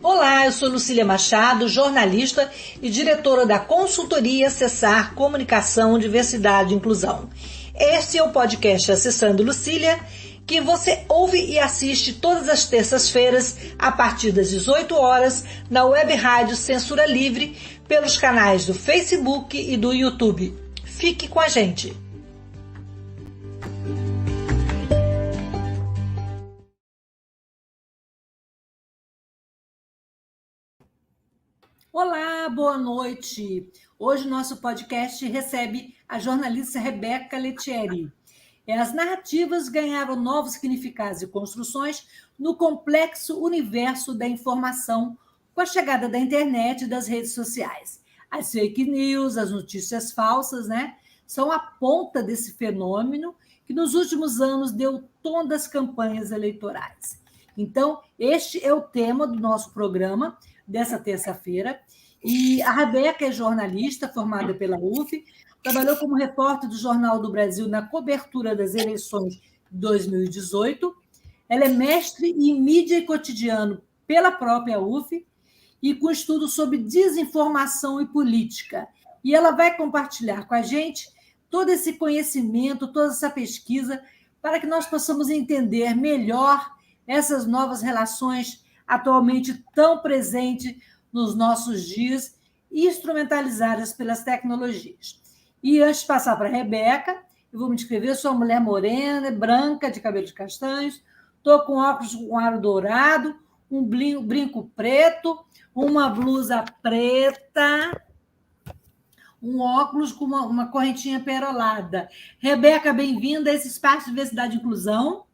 Olá, eu sou Lucília Machado, jornalista e diretora da consultoria Acessar Comunicação, Diversidade e Inclusão. Este é o podcast Acessando Lucília, que você ouve e assiste todas as terças-feiras, a partir das 18 horas, na web rádio Censura Livre, pelos canais do Facebook e do YouTube. Fique com a gente! Olá, boa noite! Hoje nosso podcast recebe a jornalista Rebeca Lettieri. As narrativas ganharam novos significados e construções no complexo universo da informação com a chegada da internet e das redes sociais. As fake news, as notícias falsas, são a ponta desse fenômeno que nos últimos anos deu tom das campanhas eleitorais. Então, este é o tema do nosso programa dessa terça-feira. E a Rebeca é jornalista formada pela UF, trabalhou como repórter do Jornal do Brasil na cobertura das eleições de 2018. Ela é mestre em mídia e cotidiano pela própria UF e com estudo sobre desinformação e política. E ela vai compartilhar com a gente todo esse conhecimento, toda essa pesquisa, para que nós possamos entender melhor essas novas relações atualmente tão presentes nos nossos dias e instrumentalizadas pelas tecnologias. E antes de passar para a Rebeca, eu vou me descrever, sou uma mulher morena, branca, de cabelos castanhos, estou com óculos com aro dourado, um brinco preto, uma blusa preta, um óculos com uma correntinha perolada. Rebeca, bem-vinda a esse espaço de diversidade e inclusão.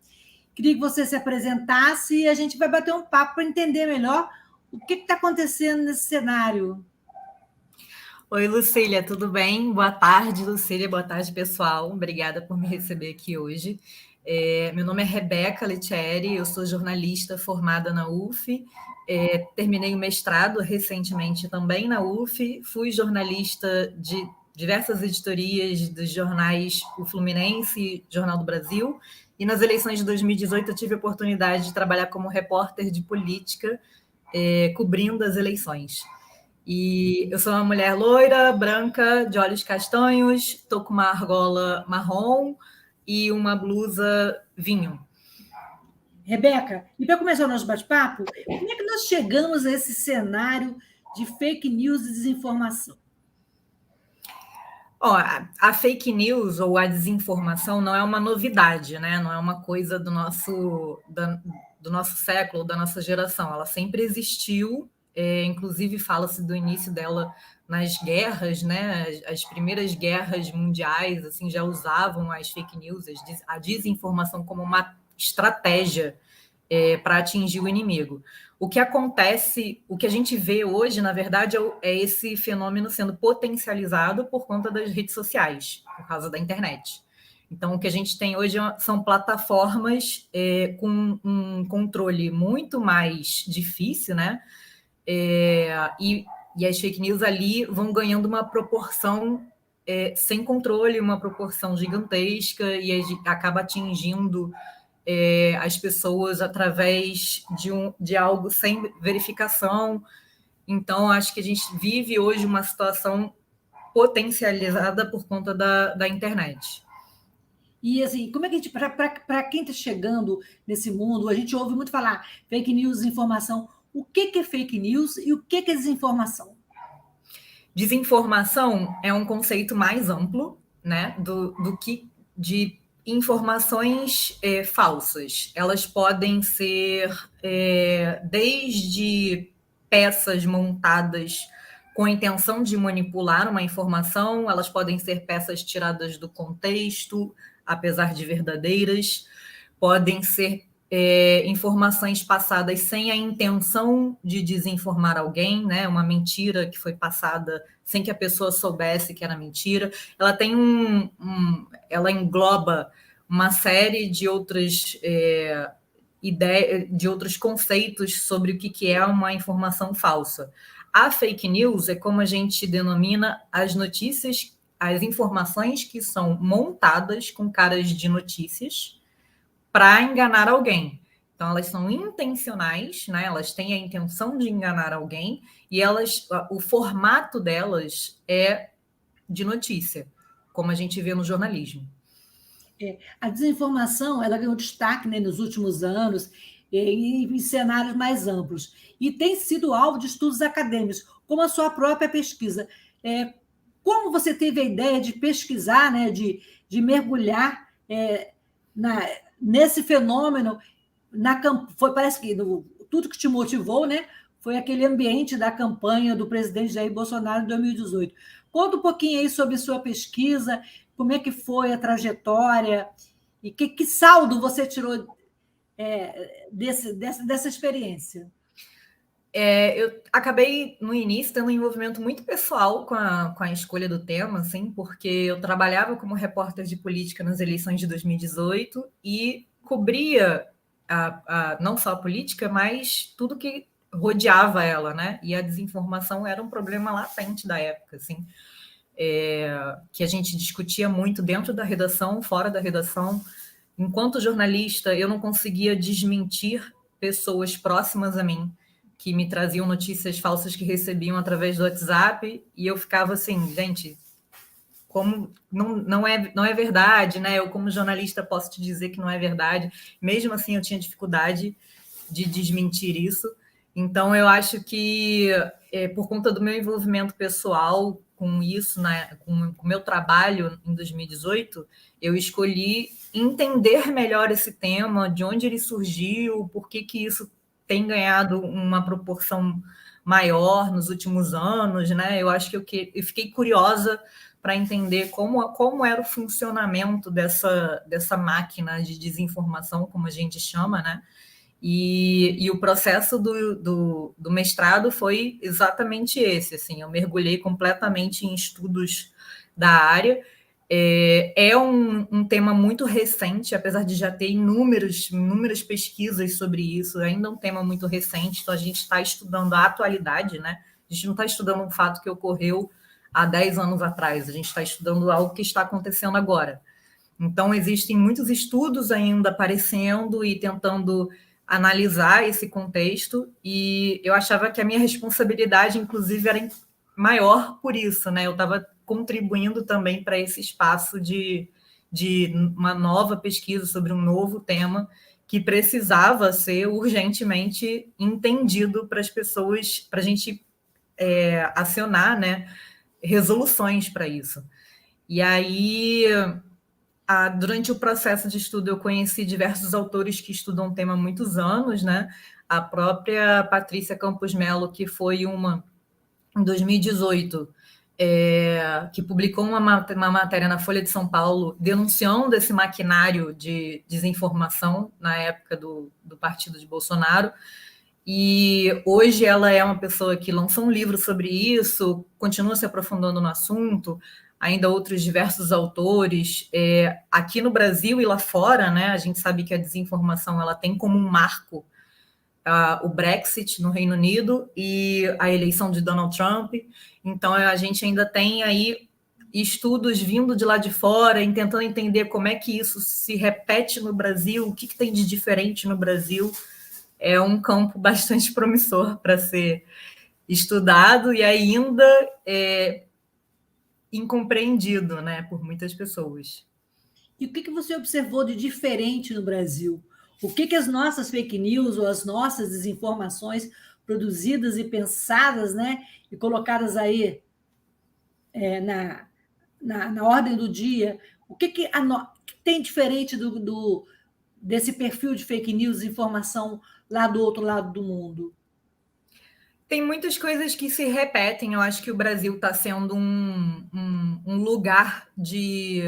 Queria que você se apresentasse e a gente vai bater um papo para entender melhor o que está acontecendo nesse cenário. Oi, Lucília, tudo bem? Boa tarde, Lucília, boa tarde, pessoal. Obrigada por me receber aqui hoje. Meu nome é Rebeca Lettieri, eu sou jornalista formada na UF, terminei o mestrado recentemente também na UF, fui jornalista de diversas editorias dos jornais O Fluminense e Jornal do Brasil, e nas eleições de 2018 eu tive a oportunidade de trabalhar como repórter de política, cobrindo as eleições. E eu sou uma mulher loira, branca, de olhos castanhos, estou com uma argola marrom e uma blusa vinho. Rebeca, e para começar o nosso bate-papo, como é que nós chegamos a esse cenário de fake news e desinformação? A fake news ou a desinformação não é uma novidade, né? Não é uma coisa do nosso século, da nossa geração. Ela sempre existiu, inclusive fala-se do início dela nas guerras, né? As primeiras guerras mundiais assim, já usavam as fake news, a desinformação como uma estratégia para atingir o inimigo. O que acontece, o que a gente vê hoje, na verdade, é esse fenômeno sendo potencializado por conta das redes sociais, por causa da internet. Então, o que a gente tem hoje são plataformas com um controle muito mais difícil, né? E as fake news ali vão ganhando uma proporção sem controle, uma proporção gigantesca, e acaba atingindo as pessoas através de algo sem verificação. Então, acho que a gente vive hoje uma situação potencializada por conta da internet. E assim, como é que a gente, para quem está chegando nesse mundo, a gente ouve muito falar fake news, desinformação. O que é fake news e o que é desinformação? Desinformação é um conceito mais amplo, né, do que de informações falsas. Elas podem ser desde peças montadas com a intenção de manipular uma informação, elas podem ser peças tiradas do contexto, apesar de verdadeiras, podem ser informações passadas sem a intenção de desinformar alguém, né? Uma mentira que foi passada sem que a pessoa soubesse que era mentira. Ela tem ela engloba uma série de outras ideias, de outros conceitos sobre o que é uma informação falsa. A fake news é como a gente denomina as notícias, as informações que são montadas com caras de notícias para enganar alguém. Então, elas são intencionais, né? Elas têm a intenção de enganar alguém e o formato delas é de notícia, como a gente vê no jornalismo. A desinformação ela ganhou destaque, né, nos últimos anos em cenários mais amplos e tem sido alvo de estudos acadêmicos, como a sua própria pesquisa. Como você teve a ideia de pesquisar, né, de mergulhar nesse fenômeno? Parece que tudo que te motivou, né, foi aquele ambiente da campanha do presidente Jair Bolsonaro em 2018. Conta um pouquinho aí sobre sua pesquisa, como é que foi a trajetória e que saldo você tirou dessa experiência. Eu acabei, no início, tendo um envolvimento muito pessoal com a escolha do tema, assim, porque eu trabalhava como repórter de política nas eleições de 2018 e cobria não só a política, mas tudo que rodeava ela, né? E a desinformação era um problema latente da época, assim, que a gente discutia muito dentro da redação, fora da redação. Enquanto jornalista, eu não conseguia desmentir pessoas próximas a mim que me traziam notícias falsas que recebiam através do WhatsApp, e eu ficava assim, gente, como não é verdade, né? Eu, como jornalista, posso te dizer que não é verdade. Mesmo assim, eu tinha dificuldade de desmentir isso. Então, eu acho que, por conta do meu envolvimento pessoal com isso, né, com o meu trabalho em 2018, eu escolhi entender melhor esse tema, de onde ele surgiu, por que isso tem ganhado uma proporção maior nos últimos anos, né? Eu acho que eu fiquei curiosa para entender como era o funcionamento dessa máquina de desinformação, como a gente chama, né? E o processo do mestrado foi exatamente esse, assim, eu mergulhei completamente em estudos da área. É um tema muito recente, apesar de já ter inúmeras pesquisas sobre isso, ainda é um tema muito recente, então a gente está estudando a atualidade, né? A gente não está estudando um fato que ocorreu há 10 anos atrás, a gente está estudando algo que está acontecendo agora. Então, existem muitos estudos ainda aparecendo e tentando analisar esse contexto, e eu achava que a minha responsabilidade, inclusive, era maior por isso, né? Eu estava contribuindo também para esse espaço de uma nova pesquisa sobre um novo tema que precisava ser urgentemente entendido para as pessoas, para a gente acionar, né, resoluções para isso. E aí, durante o processo de estudo, eu conheci diversos autores que estudam o tema há muitos anos, né? A própria Patrícia Campos Mello, que foi uma, em 2018, que publicou uma matéria na Folha de São Paulo denunciando esse maquinário de desinformação na época do partido de Bolsonaro. E hoje ela é uma pessoa que lançou um livro sobre isso, continua se aprofundando no assunto, ainda outros diversos autores. Aqui no Brasil e lá fora, né, a gente sabe que a desinformação ela tem como um marco o Brexit no Reino Unido e a eleição de Donald Trump. Então, a gente ainda tem aí estudos vindo de lá de fora, tentando entender como é que isso se repete no Brasil, o que tem de diferente no Brasil. É um campo bastante promissor para ser estudado e ainda incompreendido, né, por muitas pessoas. E o que você observou de diferente no Brasil? O que as nossas fake news ou as nossas desinformações produzidas e pensadas, né, e colocadas aí na ordem do dia, o que tem diferente desse perfil de fake news e informação lá do outro lado do mundo? Tem muitas coisas que se repetem. Eu acho que o Brasil está sendo um lugar de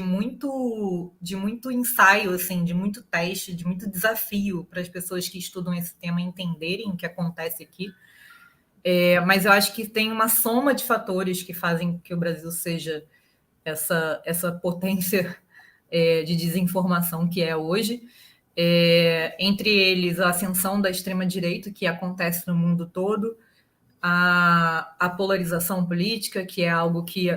muito ensaio, assim, de muito teste, de muito desafio para as pessoas que estudam esse tema entenderem o que acontece aqui. Mas eu acho que tem uma soma de fatores que fazem que o Brasil seja essa potência de desinformação que é hoje. Entre eles, a ascensão da extrema-direita, que acontece no mundo todo, a polarização política, que é algo que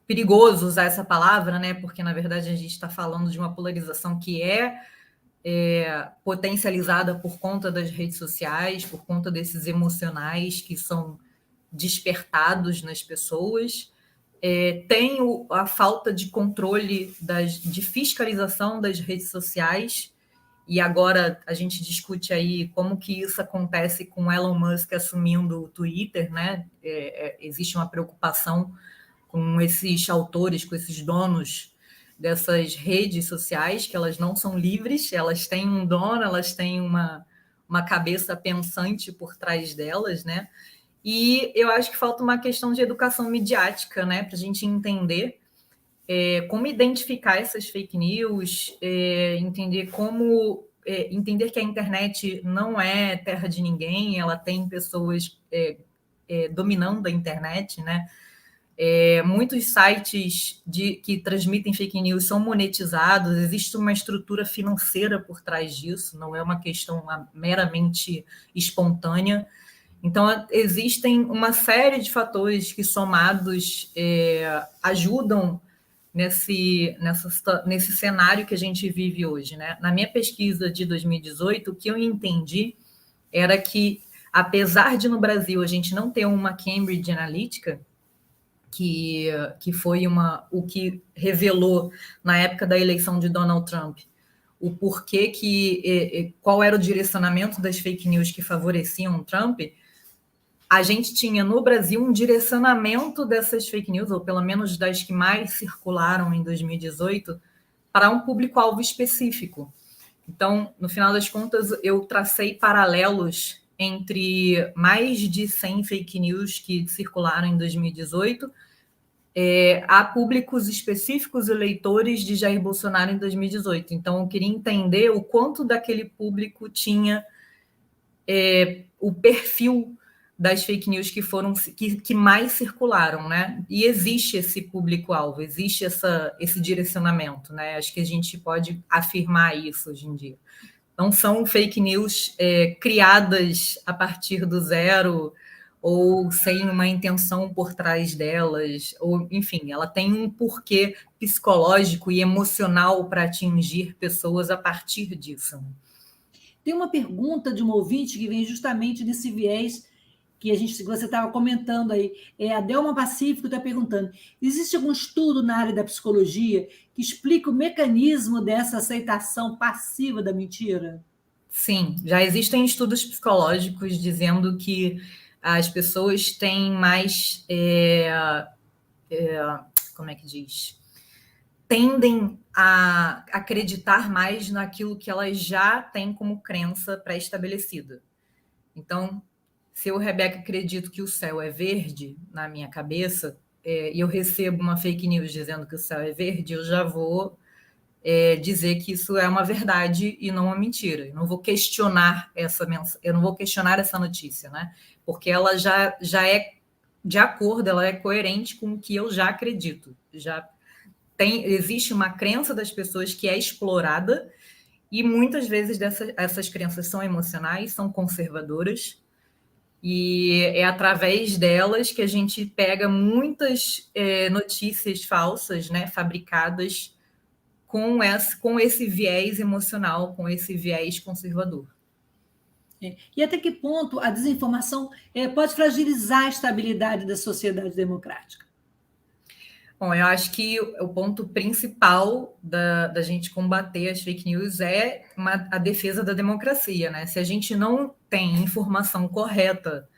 perigoso usar essa palavra, né? Porque, na verdade, a gente está falando de uma polarização que é potencializada por conta das redes sociais, por conta desses emocionais que são despertados nas pessoas. Tem a falta de controle, de fiscalização das redes sociais, e agora a gente discute aí como que isso acontece com Elon Musk assumindo o Twitter, né? Existe uma preocupação com esses autores, com esses donos dessas redes sociais, que elas não são livres, elas têm um dono, elas têm uma cabeça pensante por trás delas, né? E eu acho que falta uma questão de educação midiática, né? Para a gente entender como identificar essas fake news, entender entender que a internet não é terra de ninguém, ela tem pessoas dominando a internet, né? Muitos sites que transmitem fake news são monetizados, existe uma estrutura financeira por trás disso, não é uma questão meramente espontânea. Então, existem uma série de fatores que, somados, ajudam nesse cenário que a gente vive hoje, né? Na minha pesquisa de 2018, o que eu entendi era que, apesar de no Brasil a gente não ter uma Cambridge Analytica, que foi o que revelou na época da eleição de Donald Trump o porquê qual era o direcionamento das fake news que favoreciam o Trump, a gente tinha no Brasil um direcionamento dessas fake news, ou pelo menos das que mais circularam em 2018, para um público-alvo específico. Então, no final das contas, eu tracei paralelos entre mais de 100 fake news que circularam em 2018 a públicos específicos eleitores de Jair Bolsonaro em 2018. Então, eu queria entender o quanto daquele público tinha o perfil das fake news que mais circularam, né? E existe esse público-alvo, existe esse direcionamento, né? Acho que a gente pode afirmar isso hoje em dia. Não são fake news criadas a partir do zero ou sem uma intenção por trás delas, ou enfim, ela tem um porquê psicológico e emocional para atingir pessoas a partir disso. Tem uma pergunta de um ouvinte que vem justamente nesse viés que você estava comentando aí. A Delma Pacífico está perguntando: existe algum estudo na área da psicologia que explica o mecanismo dessa aceitação passiva da mentira? Sim, já existem estudos psicológicos dizendo que as pessoas têm mais, como é que diz? Tendem a acreditar mais naquilo que elas já têm como crença pré-estabelecida. Então, se eu, Rebeca, acredito que o céu é verde na minha cabeça, e eu recebo uma fake news dizendo que o céu é verde, eu já vou dizer que isso é uma verdade e não uma mentira. Eu não vou questionar essa notícia, né? Porque ela já é de acordo, ela é coerente com o que eu já acredito. Existe uma crença das pessoas que é explorada, e muitas vezes essas crenças são emocionais, são conservadoras, e é através delas que a gente pega muitas notícias falsas, né, fabricadas com esse viés emocional, com esse viés conservador. E até que ponto a desinformação pode fragilizar a estabilidade da sociedade democrática? Bom, eu acho que o ponto principal da gente combater as fake news é a defesa da democracia, né? Se a gente não tem informação correta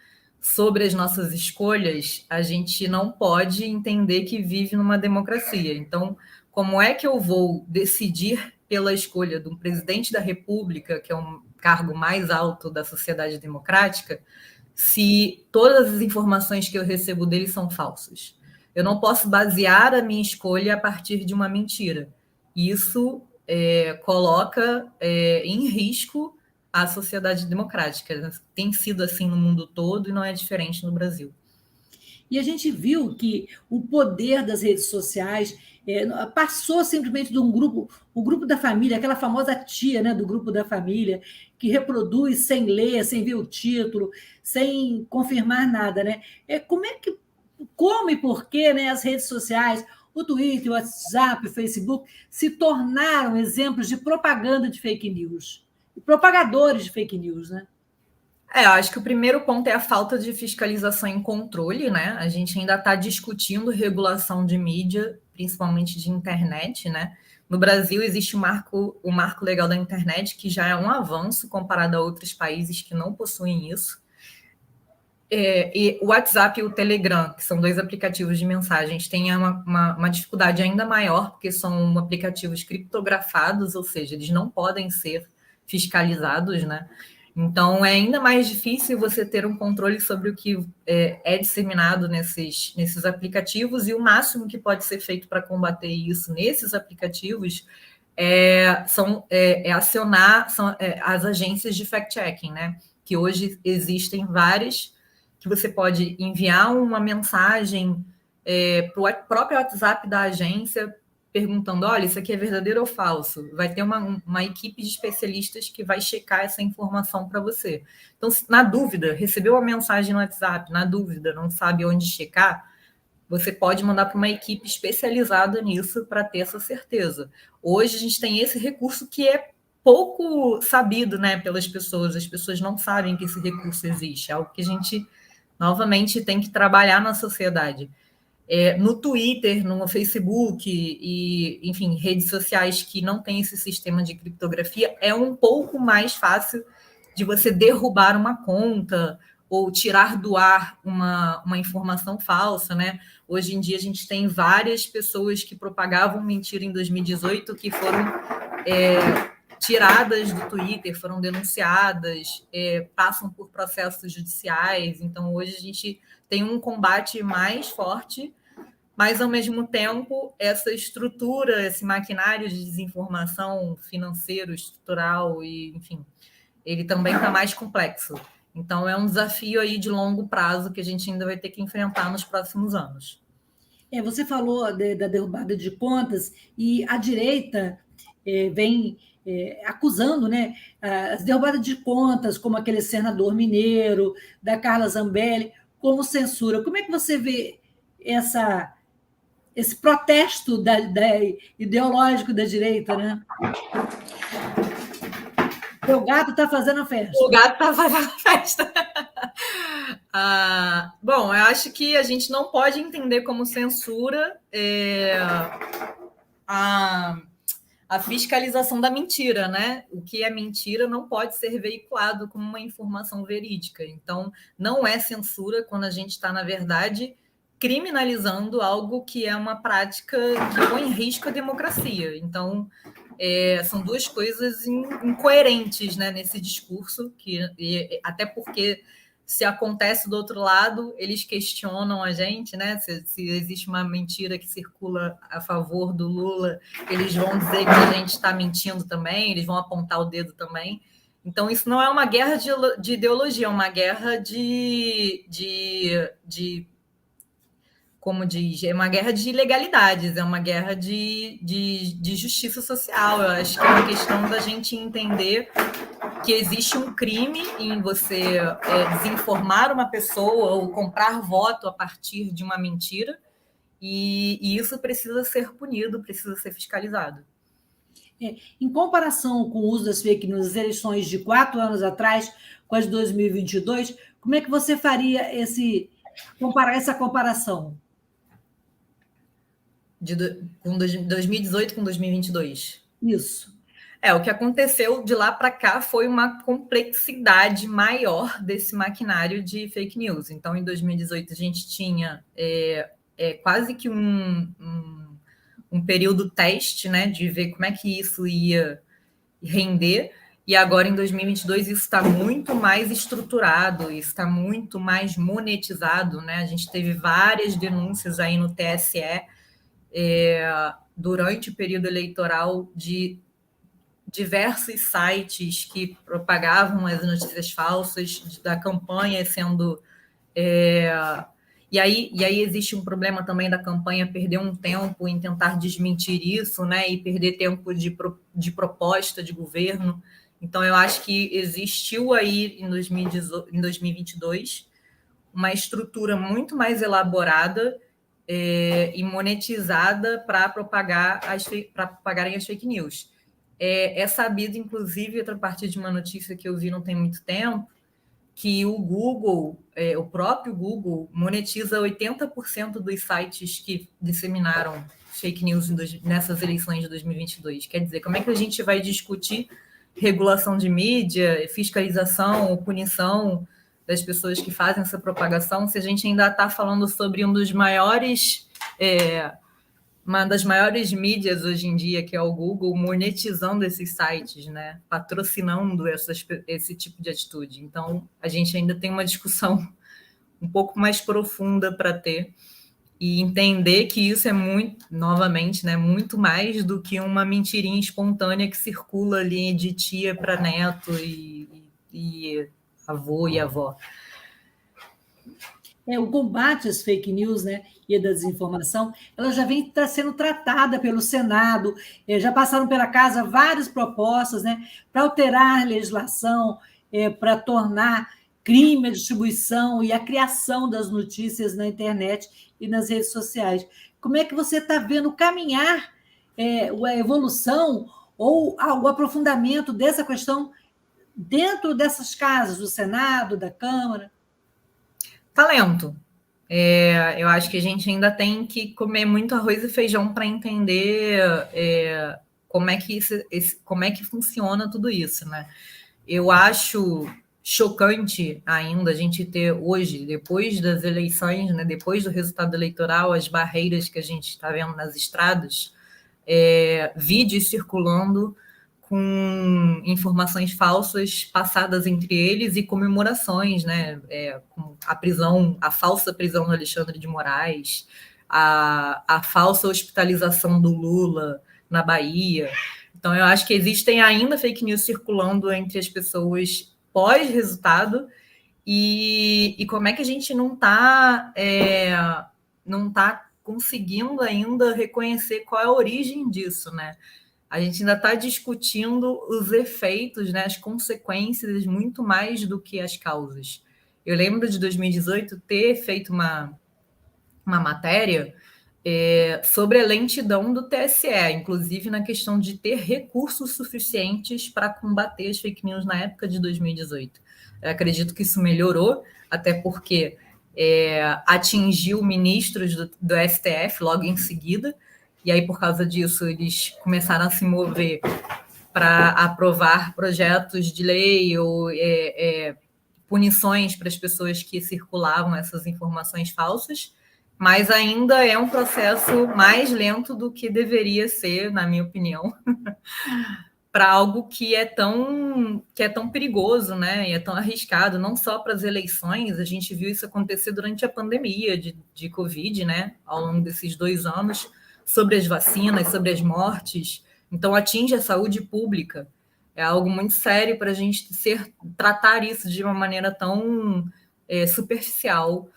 sobre as nossas escolhas, a gente não pode entender que vive numa democracia. Então, como é que eu vou decidir pela escolha de um presidente da República, que é um cargo mais alto da sociedade democrática, se todas as informações que eu recebo dele são falsas? Eu não posso basear a minha escolha a partir de uma mentira. Isso coloca em risco a sociedade democrática. Tem sido assim no mundo todo e não é diferente no Brasil. E a gente viu que o poder das redes sociais passou simplesmente de um grupo, o grupo da família, aquela famosa tia, né, do grupo da família, que reproduz sem ler, sem ver o título, sem confirmar nada, né? Como e por que, né, as redes sociais O Twitter, o WhatsApp, o Facebook se tornaram exemplos de propaganda de fake news. Propagadores de fake news, né? Eu acho que o primeiro ponto é a falta de fiscalização e controle, né? A gente ainda está discutindo regulação de mídia, principalmente de internet, né? No Brasil existe o marco legal da internet, que já é um avanço comparado a outros países que não possuem isso. E o WhatsApp e o Telegram, que são dois aplicativos de mensagens, têm uma dificuldade ainda maior, porque são aplicativos criptografados, ou seja, eles não podem ser fiscalizados, né? Então, é ainda mais difícil você ter um controle sobre o que é disseminado nesses aplicativos, e o máximo que pode ser feito para combater isso nesses aplicativos acionar as agências de fact-checking, né? Que hoje existem várias, que você pode enviar uma mensagem para o próprio WhatsApp da agência perguntando, olha, isso aqui é verdadeiro ou falso? Vai ter uma equipe de especialistas que vai checar essa informação para você. Então, na dúvida, recebeu a mensagem no WhatsApp, na dúvida, não sabe onde checar, você pode mandar para uma equipe especializada nisso para ter essa certeza. Hoje a gente tem esse recurso que é pouco sabido, né, pelas pessoas. As pessoas não sabem que esse recurso existe. É algo que a gente, novamente, tem que trabalhar na sociedade. No Twitter, no Facebook e, enfim, redes sociais que não têm esse sistema de criptografia, é um pouco mais fácil de você derrubar uma conta ou tirar do ar uma informação falsa, né? Hoje em dia a gente tem várias pessoas que propagavam mentira em 2018 que foram tiradas do Twitter, foram denunciadas, passam por processos judiciais. Então, hoje a gente tem um combate mais forte, mas, ao mesmo tempo, essa estrutura, esse maquinário de desinformação financeiro, estrutural, e, enfim, ele também está mais complexo. Então, é um desafio aí de longo prazo que a gente ainda vai ter que enfrentar nos próximos anos. Você falou da derrubada de contas, e a direita vem acusando, né, as derrubadas de contas, como aquele senador mineiro, da Carla Zambelli, como censura. Como é que você vê esse protesto ideológico da direita, né? O gato está fazendo a festa. O gato está fazendo a festa. Bom, eu acho que a gente não pode entender como censura a fiscalização da mentira, né? O que é mentira não pode ser veiculado como uma informação verídica. Então, não é censura quando a gente está, na verdade, criminalizando algo que é uma prática que põe em risco a democracia. Então, são duas coisas incoerentes, né, nesse discurso, até porque se acontece do outro lado, eles questionam a gente, né? Se existe uma mentira que circula a favor do Lula, eles vão dizer que a gente está mentindo também, eles vão apontar o dedo também. Então, isso não é uma guerra de ideologia, é uma guerra como diz, é uma guerra de ilegalidades, é uma guerra de justiça social. Eu acho que é uma questão da gente entender que existe um crime em você desinformar uma pessoa ou comprar voto a partir de uma mentira, e isso precisa ser punido, precisa ser fiscalizado. Em comparação com o uso das fake news nas eleições de 4 anos atrás, com as de 2022, como é que você faria essa comparação? Com 2018 com 2022? Isso. O que aconteceu de lá para cá foi uma complexidade maior desse maquinário de fake news. Então, em 2018, a gente tinha quase que um período teste, né, de ver como é que isso ia render. E agora, em 2022, isso está muito mais estruturado, isso está muito mais monetizado, né? A gente teve várias denúncias aí no TSE durante o período eleitoral de diversos sites que propagavam as notícias falsas da campanha sendo... E aí existe um problema também da campanha perder um tempo em tentar desmentir isso, né? E perder tempo de proposta de governo. Então, eu acho que existiu aí em 2022 uma estrutura muito mais elaborada e monetizada para propagarem as fake news. É sabido, inclusive, a partir de uma notícia que eu vi não tem muito tempo, que o Google, o próprio Google, monetiza 80% dos sites que disseminaram fake news nessas eleições de 2022. Quer dizer, como é que a gente vai discutir regulação de mídia, fiscalização ou punição das pessoas que fazem essa propagação se a gente ainda está falando sobre uma das maiores mídias hoje em dia, que é o Google, monetizando esses sites, né? Patrocinando esse tipo de atitude. Então, a gente ainda tem uma discussão um pouco mais profunda para ter e entender que isso é muito, novamente, né, muito mais do que uma mentirinha espontânea que circula ali de tia para neto e avô e avó. O combate às fake news, né, e a desinformação, ela já vem sendo tratada pelo Senado, já passaram pela casa várias propostas, né, para alterar a legislação, para tornar crime a distribuição e a criação das notícias na internet e nas redes sociais. Como é que você está vendo caminhar a evolução ou o aprofundamento dessa questão dentro dessas casas, do Senado, da Câmara? Talento. Eu acho que a gente ainda tem que comer muito arroz e feijão para entender como é que funciona tudo isso, né? Eu acho chocante ainda a gente ter hoje, depois das eleições, né, depois do resultado eleitoral, as barreiras que a gente está vendo nas estradas, vídeos circulando com informações falsas passadas entre eles e comemorações, né? Com a falsa prisão do Alexandre de Moraes, a falsa hospitalização do Lula na Bahia. Então, eu acho que existem ainda fake news circulando entre as pessoas pós-resultado e como é que a gente não está conseguindo ainda reconhecer qual é a origem disso, né? A gente ainda está discutindo os efeitos, né, as consequências, muito mais do que as causas. Eu lembro de 2018 ter feito uma matéria sobre a lentidão do TSE, inclusive na questão de ter recursos suficientes para combater as fake news na época de 2018. Eu acredito que isso melhorou, até porque atingiu ministros do STF logo em seguida, e aí, por causa disso, eles começaram a se mover para aprovar projetos de lei ou punições para as pessoas que circulavam essas informações falsas, mas ainda é um processo mais lento do que deveria ser, na minha opinião, para algo que é tão perigoso, né? E é tão arriscado, não só para as eleições. A gente viu isso acontecer durante a pandemia de Covid, né? Ao longo desses 2 anos, sobre as vacinas, sobre as mortes. Então, atinge a saúde pública. É algo muito sério para a gente tratar isso de uma maneira tão superficial.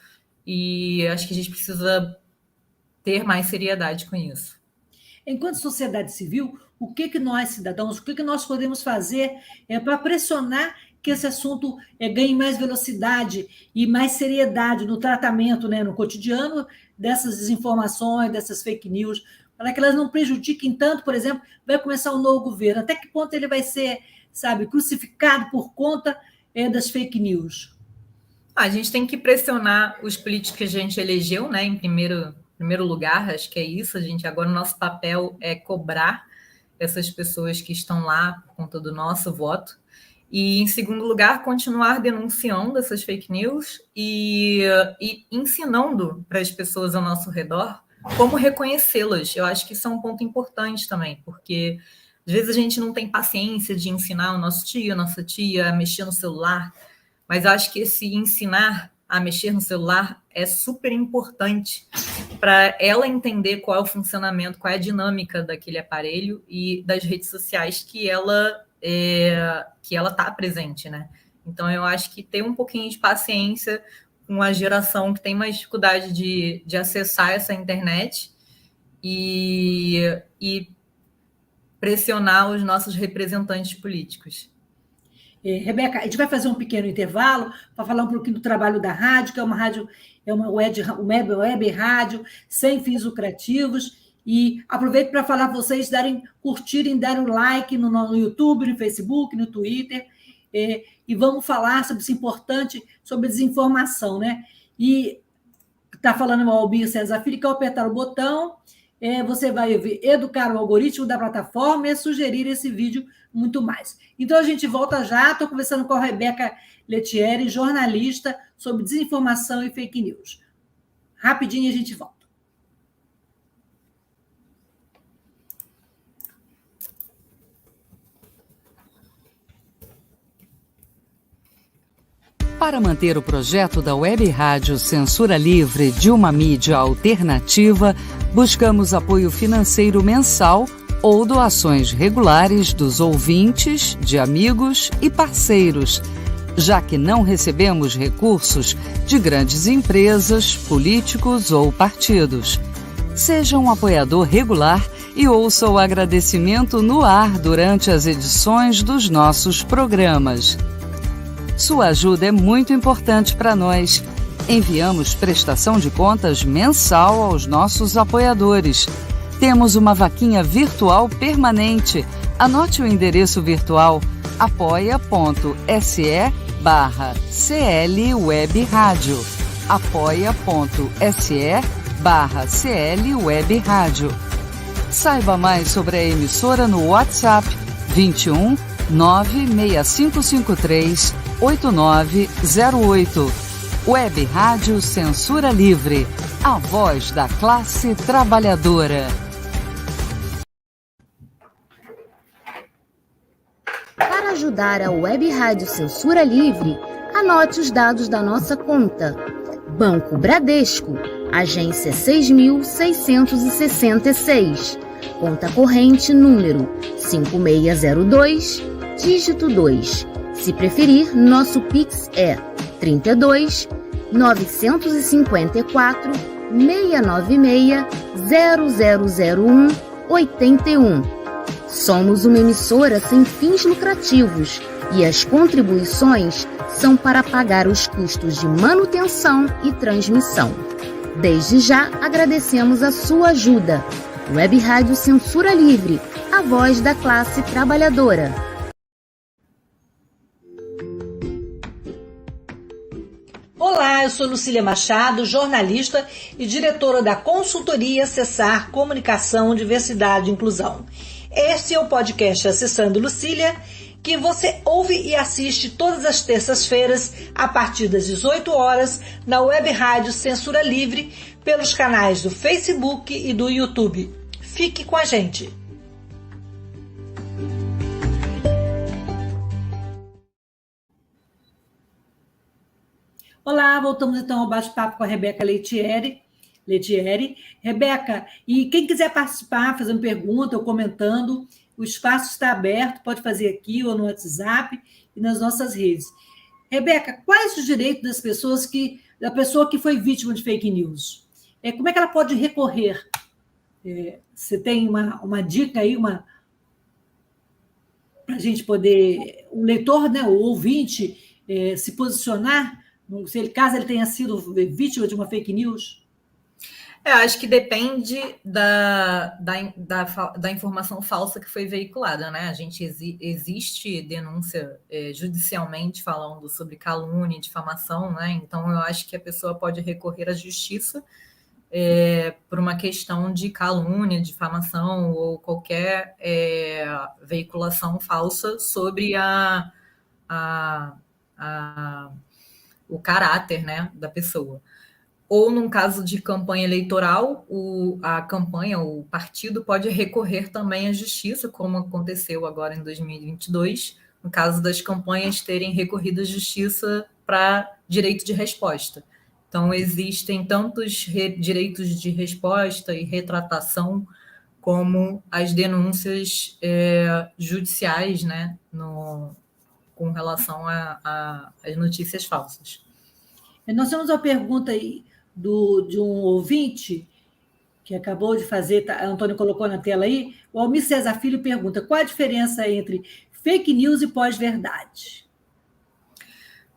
E acho que a gente precisa ter mais seriedade com isso. Enquanto sociedade civil, o que nós, cidadãos, o que nós podemos fazer para pressionar que esse assunto ganhe mais velocidade e mais seriedade no tratamento, né, no cotidiano dessas desinformações, dessas fake news, para que elas não prejudiquem tanto, por exemplo, vai começar um novo governo, até que ponto ele vai ser, sabe, crucificado por conta das fake news? A gente tem que pressionar os políticos que a gente elegeu, né, em primeiro lugar, acho que é isso. Agora o nosso papel é cobrar essas pessoas que estão lá por conta do nosso voto. E, em segundo lugar, continuar denunciando essas fake news e ensinando para as pessoas ao nosso redor como reconhecê-las. Eu acho que isso é um ponto importante também, porque às vezes a gente não tem paciência de ensinar o nosso tio, a nossa tia a mexer no celular, mas eu acho que esse ensinar a mexer no celular é super importante para ela entender qual é o funcionamento, qual é a dinâmica daquele aparelho e das redes sociais que ela está presente, né? Então, eu acho que ter um pouquinho de paciência com a geração que tem mais dificuldade de acessar essa internet e pressionar os nossos representantes políticos. Rebeca, a gente vai fazer um pequeno intervalo para falar um pouquinho do trabalho da rádio, que é uma rádio, é uma web rádio, sem fins lucrativos, e aproveito para falar para vocês curtirem, darem um like no YouTube, no Facebook, no Twitter, e vamos falar sobre isso importante, sobre desinformação, né? E está falando o Albir César Filho, que ao apertar o botão, você vai educar o algoritmo da plataforma e sugerir esse vídeo muito mais. Então, a gente volta já. Estou conversando com a Rebeca Letieri, jornalista, sobre desinformação e fake news. Rapidinho a gente volta. Para manter o projeto da Web Rádio Censura Livre de uma mídia alternativa, buscamos apoio financeiro mensal ou doações regulares dos ouvintes, de amigos e parceiros, já que não recebemos recursos de grandes empresas, políticos ou partidos. Seja um apoiador regular e ouça o agradecimento no ar durante as edições dos nossos programas. Sua ajuda é muito importante para nós. Enviamos prestação de contas mensal aos nossos apoiadores. Temos uma vaquinha virtual permanente. Anote o endereço virtual apoia.se/clwebradio. apoia.se/clwebradio. Saiba mais sobre a emissora no WhatsApp 21 96553 8908. Web Rádio Censura Livre, a voz da classe trabalhadora. Para ajudar a Web Rádio Censura Livre, anote os dados da nossa conta. Banco Bradesco, agência 6.666, conta corrente número 5602, dígito 2. Se preferir, nosso Pix é 32 954 696 0001 81. Somos uma emissora sem fins lucrativos e as contribuições são para pagar os custos de manutenção e transmissão. Desde já agradecemos a sua ajuda. Web Rádio Censura Livre, a voz da classe trabalhadora. Olá, eu sou Lucília Machado, jornalista e diretora da consultoria Acessar Comunicação, Diversidade e Inclusão. Este é o podcast Acessando Lucília, que você ouve e assiste todas as terças-feiras a partir das 18 horas na Web Rádio Censura Livre pelos canais do Facebook e do YouTube. Fique com a gente! Olá, voltamos então ao bate-papo com a Rebeca Letieri. Rebeca, e quem quiser participar, fazendo pergunta ou comentando, o espaço está aberto, pode fazer aqui ou no WhatsApp e nas nossas redes. Rebeca, quais os direitos da pessoa que foi vítima de fake news? Como é que ela pode recorrer? Você tem uma dica aí, para a gente poder, o leitor, né, o ouvinte, se posicionar, caso ele tenha sido vítima de uma fake news? Eu acho que depende da informação falsa que foi veiculada, né? Existe denúncia judicialmente falando sobre calúnia e difamação, né? Então, eu acho que a pessoa pode recorrer à justiça por uma questão de calúnia, difamação ou qualquer veiculação falsa sobre o caráter, né, da pessoa. Ou, num caso de campanha eleitoral, o partido pode recorrer também à justiça, como aconteceu agora em 2022, no caso das campanhas terem recorrido à justiça para direito de resposta. Então, existem tantos direitos de resposta e retratação, como as denúncias judiciais, né, com relação às notícias falsas. Nós temos uma pergunta aí de um ouvinte que acabou de fazer, a Antônio colocou na tela aí, o Almir César Filho pergunta: qual a diferença entre fake news e pós-verdade?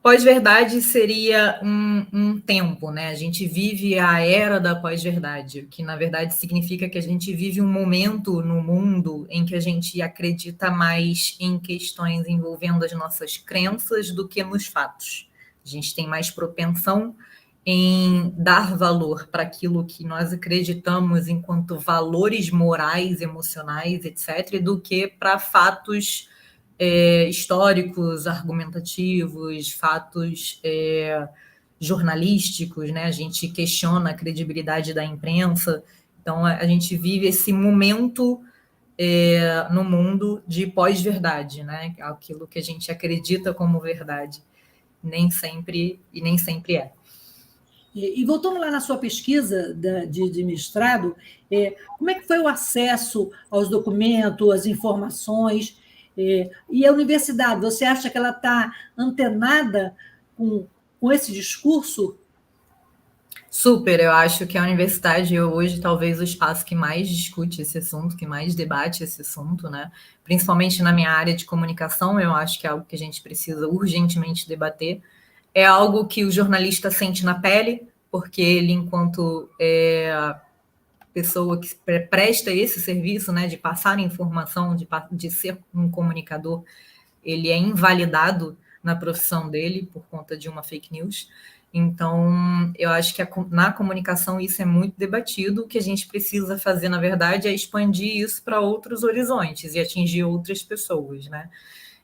Pós-verdade seria um tempo, né? A gente vive a era da pós-verdade, o que, na verdade, significa que a gente vive um momento no mundo em que a gente acredita mais em questões envolvendo as nossas crenças do que nos fatos. A gente tem mais propensão em dar valor para aquilo que nós acreditamos enquanto valores morais, emocionais, etc., do que para fatos históricos, argumentativos, fatos jornalísticos, né? A gente questiona a credibilidade da imprensa. Então, a gente vive esse momento no mundo de pós-verdade, né? Aquilo que a gente acredita como verdade, nem sempre é. E voltando lá na sua pesquisa de mestrado, como é que foi o acesso aos documentos, às informações? E a universidade, você acha que ela está antenada com esse discurso? Super, eu acho que a universidade hoje talvez o espaço que mais discute esse assunto, que mais debate esse assunto, né? Principalmente na minha área de comunicação, eu acho que é algo que a gente precisa urgentemente debater. É algo que o jornalista sente na pele, porque ele, enquanto pessoa que presta esse serviço, né, de passar informação, de ser um comunicador, ele é invalidado na profissão dele por conta de uma fake news. Então, eu acho que na comunicação isso é muito debatido. O que a gente precisa fazer, na verdade, é expandir isso para outros horizontes e atingir outras pessoas, né?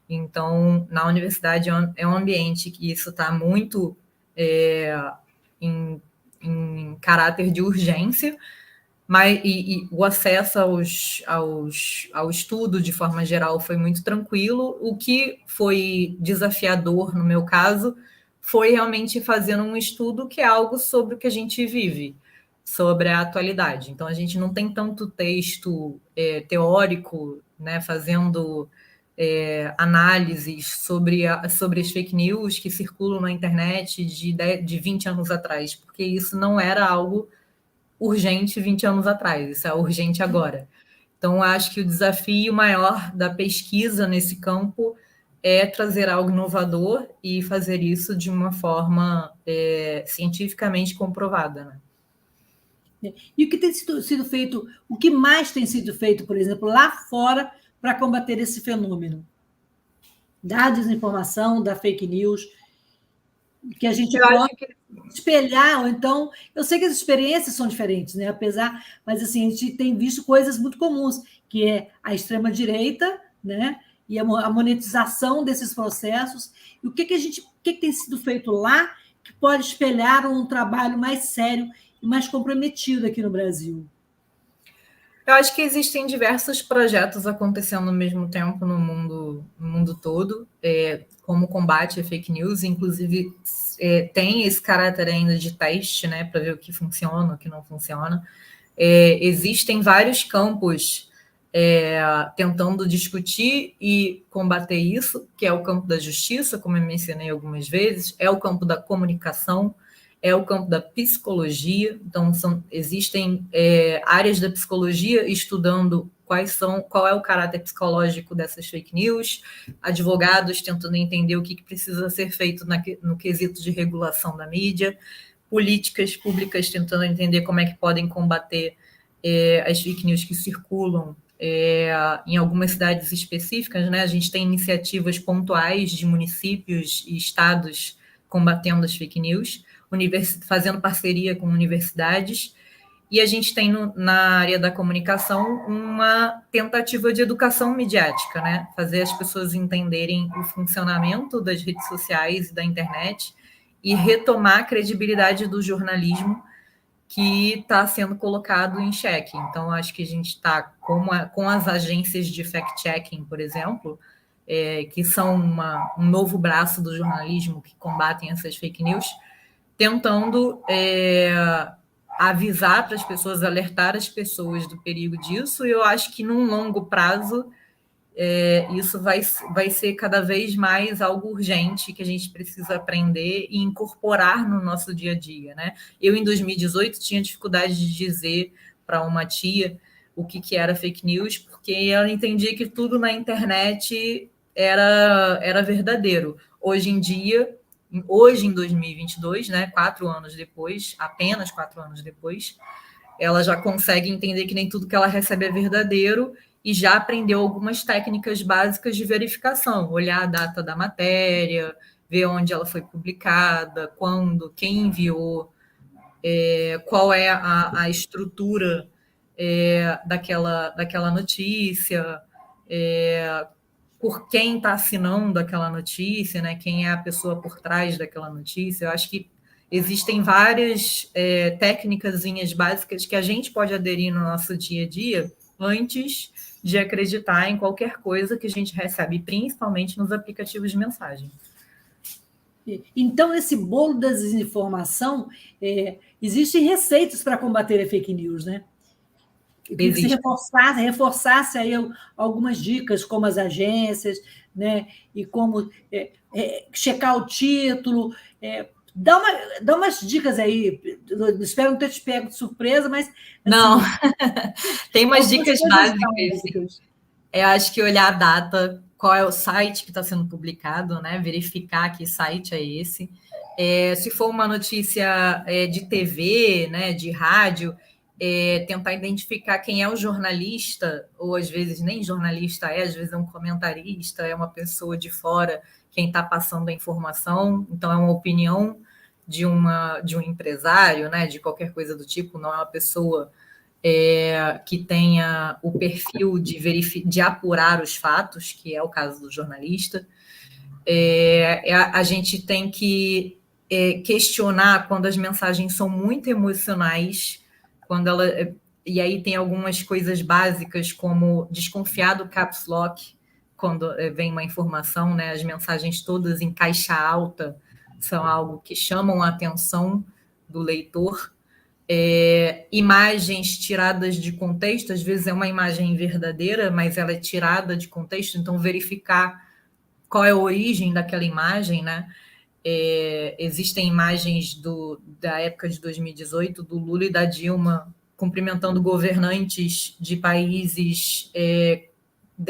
Então, na universidade é um ambiente que isso está muito em caráter de urgência, mas o acesso ao estudo, de forma geral, foi muito tranquilo. O que foi desafiador, no meu caso, foi realmente fazendo um estudo que é algo sobre o que a gente vive, sobre a atualidade. Então, a gente não tem tanto texto teórico, né, fazendo análises sobre as fake news que circulam na internet de 20 anos atrás, porque isso não era algo urgente 20 anos atrás, isso é urgente agora. Então, acho que o desafio maior da pesquisa nesse campo é trazer algo inovador e fazer isso de uma forma cientificamente comprovada, né? E o que tem sido feito, o que mais tem sido feito, por exemplo, lá fora, para combater esse fenômeno da desinformação, da fake news, que a gente pode espelhar, ou então, eu sei que as experiências são diferentes, né? Mas assim, a gente tem visto coisas muito comuns, que é a extrema-direita, né? E a monetização desses processos. E o que tem sido feito lá que pode espelhar um trabalho mais sério e mais comprometido aqui no Brasil? Eu acho que existem diversos projetos acontecendo ao mesmo tempo no mundo todo, como combate a fake news, inclusive tem esse caráter ainda de teste, né, para ver o que funciona, o que não funciona. Existem vários campos tentando discutir e combater isso, que é o campo da justiça, como eu mencionei algumas vezes, é o campo da comunicação, é o campo da psicologia. Então, existem áreas da psicologia estudando qual é o caráter psicológico dessas fake news, advogados tentando entender o que precisa ser feito no quesito de regulação da mídia, políticas públicas tentando entender como é que podem combater as fake news que circulam em algumas cidades específicas, né? A gente tem iniciativas pontuais de municípios e estados combatendo as fake news, fazendo parceria com universidades, e a gente tem na área da comunicação uma tentativa de educação midiática, né? Fazer as pessoas entenderem o funcionamento das redes sociais e da internet e retomar a credibilidade do jornalismo que está sendo colocado em xeque. Então, acho que a gente está com as agências de fact-checking, por exemplo, que são um novo braço do jornalismo que combatem essas fake news, tentando avisar para as pessoas, alertar as pessoas do perigo disso, e eu acho que num longo prazo isso vai ser cada vez mais algo urgente que a gente precisa aprender e incorporar no nosso dia a dia, né? Eu, em 2018, tinha dificuldade de dizer para uma tia o que era fake news, porque ela entendia que tudo na internet era verdadeiro. Hoje em dia, hoje em 2022, né, 4 anos depois, apenas 4 anos depois, ela já consegue entender que nem tudo que ela recebe é verdadeiro e já aprendeu algumas técnicas básicas de verificação, olhar a data da matéria, ver onde ela foi publicada, quando, quem enviou, qual é a estrutura daquela notícia, por quem está assinando aquela notícia, né? Quem é a pessoa por trás daquela notícia. Eu acho que existem várias técnicazinhas básicas que a gente pode aderir no nosso dia a dia antes de acreditar em qualquer coisa que a gente recebe, principalmente nos aplicativos de mensagem. Então, nesse bolo da desinformação, existem receitas para combater a fake news, né? Eu queria que você reforçasse aí algumas dicas, como as agências, né? E como checar o título. Dá umas dicas aí. Eu espero não ter te pego de surpresa, mas... Assim, não, tem umas dicas básicas. Eu acho que olhar a data, qual é o site que está sendo publicado, né? Verificar que site é esse. Se for uma notícia de TV, né? De rádio, tentar identificar quem é o jornalista, ou às vezes nem jornalista às vezes é um comentarista, é uma pessoa de fora quem está passando a informação, então é uma opinião de um empresário, né? De qualquer coisa do tipo, não é uma pessoa que tenha o perfil de apurar os fatos, que é o caso do jornalista. A gente tem que questionar quando as mensagens são muito emocionais, e aí tem algumas coisas básicas, como desconfiar do caps lock, quando vem uma informação, né? As mensagens todas em caixa alta são algo que chamam a atenção do leitor. Imagens tiradas de contexto, às vezes é uma imagem verdadeira, mas ela é tirada de contexto, então verificar qual é a origem daquela imagem, né? Existem imagens da época de 2018, do Lula e da Dilma, cumprimentando governantes de países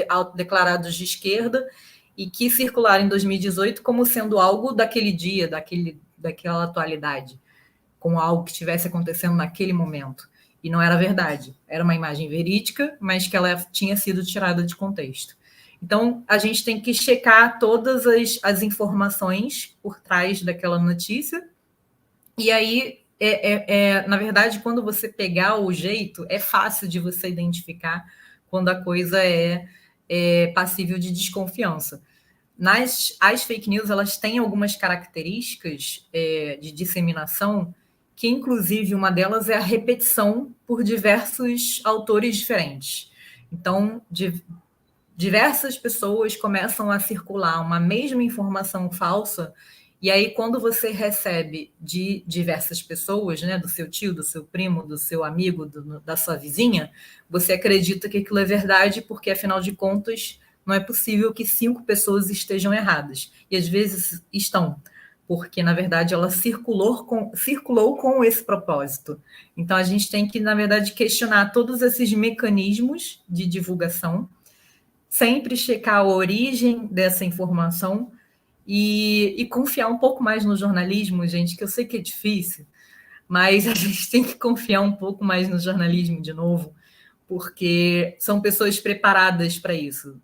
autodeclarados de esquerda, e que circularam em 2018 como sendo algo daquele dia, daquela atualidade, como algo que estivesse acontecendo naquele momento. E não era verdade. Era uma imagem verídica, mas que ela tinha sido tirada de contexto. Então, a gente tem que checar todas as informações por trás daquela notícia. E aí, na verdade, quando você pegar o jeito, é fácil de você identificar quando a coisa é passível de desconfiança. As fake news, elas têm algumas características de disseminação, que inclusive uma delas é a repetição por diversos autores diferentes. Então, diversas pessoas começam a circular uma mesma informação falsa, e aí quando você recebe de diversas pessoas, né, do seu tio, do seu primo, do seu amigo, da sua vizinha, você acredita que aquilo é verdade, porque afinal de contas não é possível que 5 pessoas estejam erradas. E às vezes estão, porque, na verdade, ela circulou com esse propósito. Então, a gente tem que, na verdade, questionar todos esses mecanismos de divulgação, sempre checar a origem dessa informação e confiar um pouco mais no jornalismo, gente, que eu sei que é difícil, mas a gente tem que confiar um pouco mais no jornalismo de novo, porque são pessoas preparadas para isso.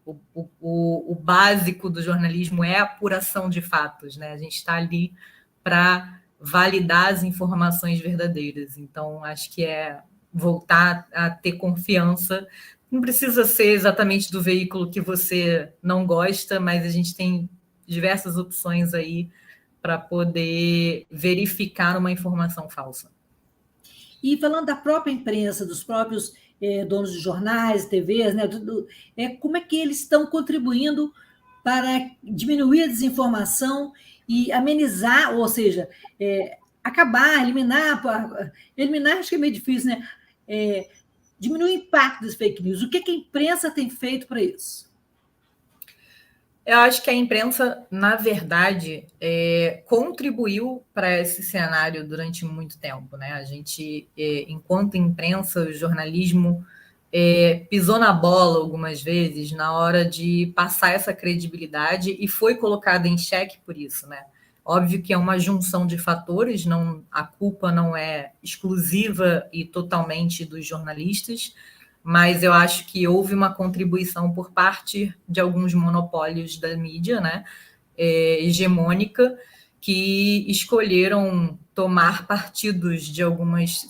O básico do jornalismo é a apuração de fatos, né? A gente está ali para validar as informações verdadeiras. Então, acho que é voltar a ter confiança. Não precisa ser exatamente do veículo que você não gosta, mas a gente tem diversas opções aí para poder verificar uma informação falsa. E falando da própria imprensa, dos próprios donos de jornais, TVs, né? Como é que eles estão contribuindo para diminuir a desinformação e amenizar, ou seja, acabar, eliminar, acho que é meio difícil, né? Diminuir o impacto das fake news. O que a imprensa tem feito para isso? Eu acho que a imprensa, na verdade, contribuiu para esse cenário durante muito tempo, né? A gente, enquanto imprensa, o jornalismo pisou na bola algumas vezes na hora de passar essa credibilidade e foi colocada em xeque por isso, né? Óbvio que é uma junção de fatores, não, a culpa não é exclusiva e totalmente dos jornalistas, mas eu acho que houve uma contribuição por parte de alguns monopólios da mídia, né, hegemônica, que escolheram tomar partidos de algumas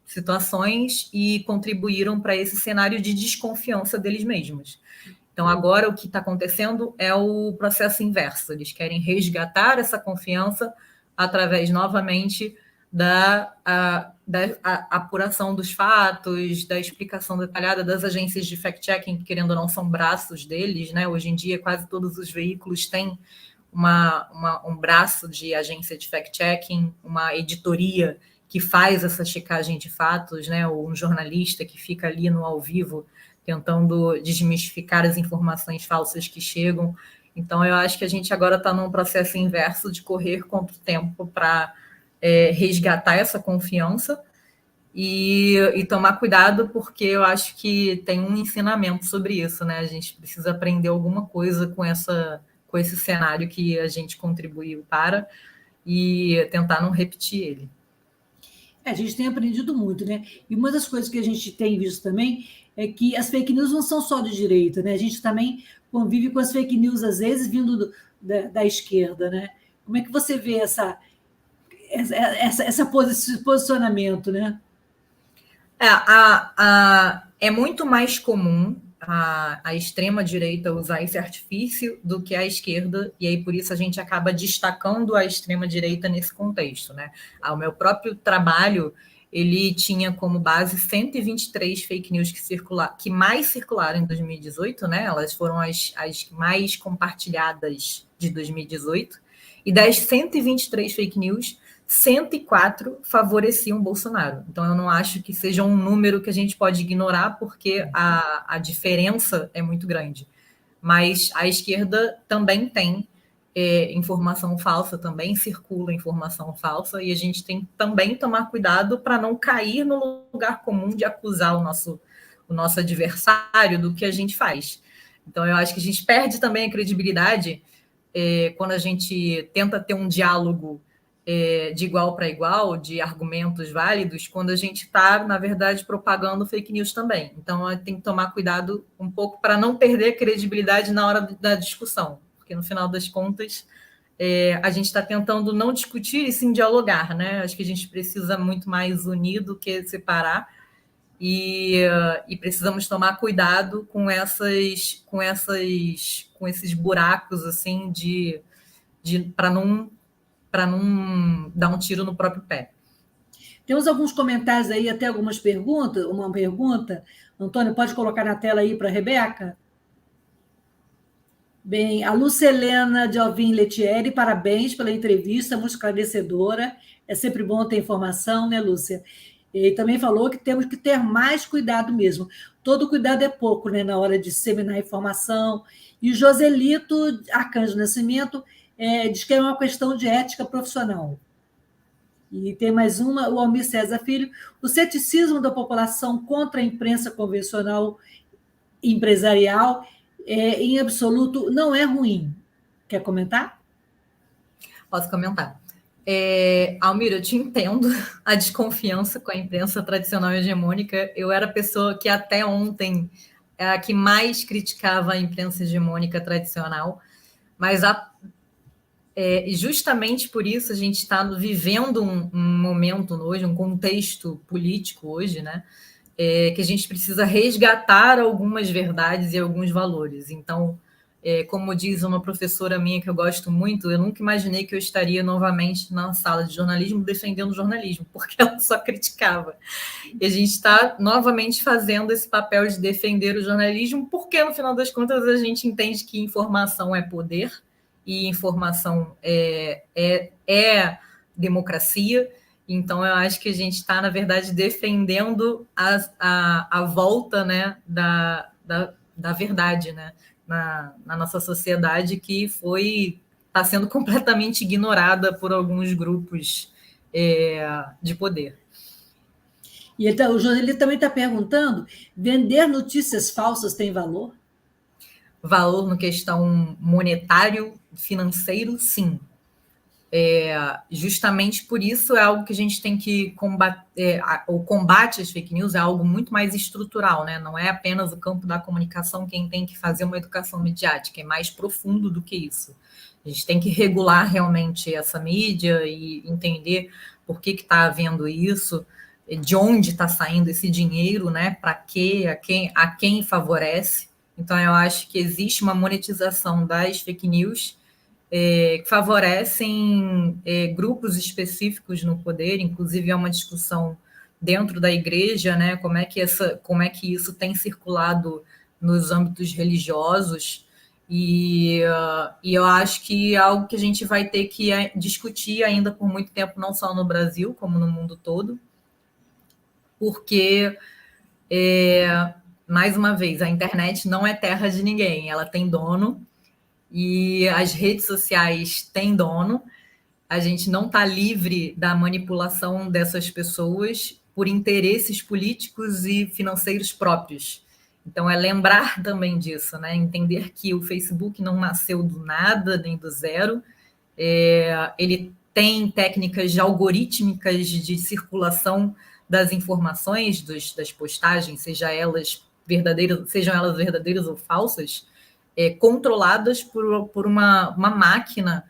situações e contribuíram para esse cenário de desconfiança deles mesmos. Então, agora o que está acontecendo é o processo inverso. Eles querem resgatar essa confiança através, novamente, da apuração dos fatos, da explicação detalhada das agências de fact-checking, que, querendo ou não, são braços deles, né? Hoje em dia, quase todos os veículos têm um braço de agência de fact-checking, uma editoria que faz essa checagem de fatos, né? Ou um jornalista que fica ali no ao vivo tentando desmistificar as informações falsas que chegam. Então, eu acho que a gente agora está num processo inverso de correr contra o tempo para resgatar essa confiança e tomar cuidado, porque eu acho que tem um ensinamento sobre isso, né? A gente precisa aprender alguma coisa com esse cenário que a gente contribuiu para e tentar não repetir ele. A gente tem aprendido muito, né? E uma das coisas que a gente tem visto também é que as fake news não são só de direita, né? A gente também convive com as fake news, às vezes, vindo da esquerda, né? Como é que você vê esse posicionamento, né? É muito mais comum a extrema-direita usar esse artifício do que a esquerda, e aí por isso a gente acaba destacando a extrema-direita nesse contexto, né? O meu próprio trabalho, ele tinha como base 123 fake news que mais circularam em 2018, né? Elas foram as mais compartilhadas de 2018, e das 123 fake news, 104 favoreciam Bolsonaro. Então, eu não acho que seja um número que a gente pode ignorar, porque a diferença é muito grande. Mas a esquerda também tem informação falsa, também circula informação falsa, e a gente tem que também tomar cuidado para não cair no lugar comum de acusar o nosso adversário do que a gente faz. Então, eu acho que a gente perde também a credibilidade quando a gente tenta ter um diálogo de igual para igual, de argumentos válidos, quando a gente está, na verdade, propagando fake news também. Então, tem que tomar cuidado um pouco para não perder credibilidade na hora da discussão, porque, no final das contas, a gente está tentando não discutir e sim dialogar, né? Acho que a gente precisa muito mais unir do que separar, e precisamos tomar cuidado com esses buracos, assim, para não dar um tiro no próprio pé. Temos alguns comentários aí, até algumas perguntas. Uma pergunta, Antônio, pode colocar na tela aí para a Rebeca? Bem, a Lucelena de Alvim Letieri, parabéns pela entrevista, muito esclarecedora. É sempre bom ter informação, né, Lúcia? E também falou que temos que ter mais cuidado mesmo. Todo cuidado é pouco, né, na hora de disseminar informação. E o Joselito Arcanjo Nascimento diz que é uma questão de ética profissional. E tem mais uma, o Almir César Filho. O ceticismo da população contra a imprensa convencional empresarial, em absoluto, não é ruim. Quer comentar? Posso comentar. Almir, eu te entendo a desconfiança com a imprensa tradicional e hegemônica. Eu era a pessoa que até ontem era a que mais criticava a imprensa hegemônica tradicional, mas justamente por isso a gente está vivendo um momento hoje, um contexto político hoje, né? Que a gente precisa resgatar algumas verdades e alguns valores. Então, como diz uma professora minha que eu gosto muito, eu nunca imaginei que eu estaria novamente na sala de jornalismo defendendo o jornalismo, porque ela só criticava. E a gente está novamente fazendo esse papel de defender o jornalismo, porque, no final das contas, a gente entende que informação é poder, e informação é democracia. Então, eu acho que a gente está, na verdade, defendendo a volta, né, da verdade, né, na nossa sociedade, que está sendo completamente ignorada por alguns grupos de poder. E o Joselito também está perguntando: vender notícias falsas tem valor? valor no questão monetário, financeiro, sim. Justamente por isso é algo que a gente tem que combater. O combate às fake news é algo muito mais estrutural, né? Não é apenas o campo da comunicação quem tem que fazer uma educação midiática, é mais profundo do que isso. A gente tem que regular realmente essa mídia e entender por que está havendo isso, de onde está saindo esse dinheiro, né? Para quê, a quem favorece. Então, eu acho que existe uma monetização das fake news que favorecem grupos específicos no poder, inclusive é uma discussão dentro da igreja, né? Como é que isso tem circulado nos âmbitos religiosos, e eu acho que é algo que a gente vai ter que discutir ainda por muito tempo, não só no Brasil, como no mundo todo, porque, mais uma vez, a internet não é terra de ninguém, ela tem dono, e as redes sociais têm dono. A gente não está livre da manipulação dessas pessoas por interesses políticos e financeiros próprios. Então, é lembrar também disso, né? Entender que o Facebook não nasceu do nada, nem do zero. Ele tem técnicas algorítmicas de circulação das informações, das postagens, sejam elas verdadeiras ou falsas, controladas por uma máquina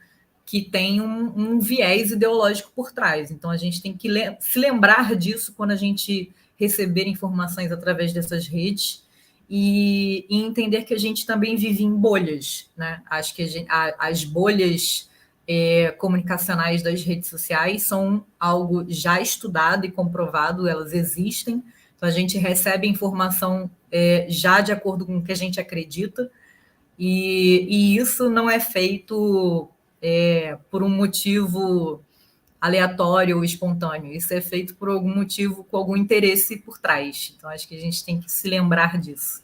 que tem um viés ideológico por trás. Então, a gente tem que se lembrar disso quando a gente receber informações através dessas redes e entender que a gente também vive em bolhas, né? Acho que as bolhas comunicacionais das redes sociais são algo já estudado e comprovado, elas existem. Então, a gente recebe informação já de acordo com o que a gente acredita, e isso não é feito por um motivo aleatório ou espontâneo. Isso é feito por algum motivo, com algum interesse por trás. Então, acho que a gente tem que se lembrar disso.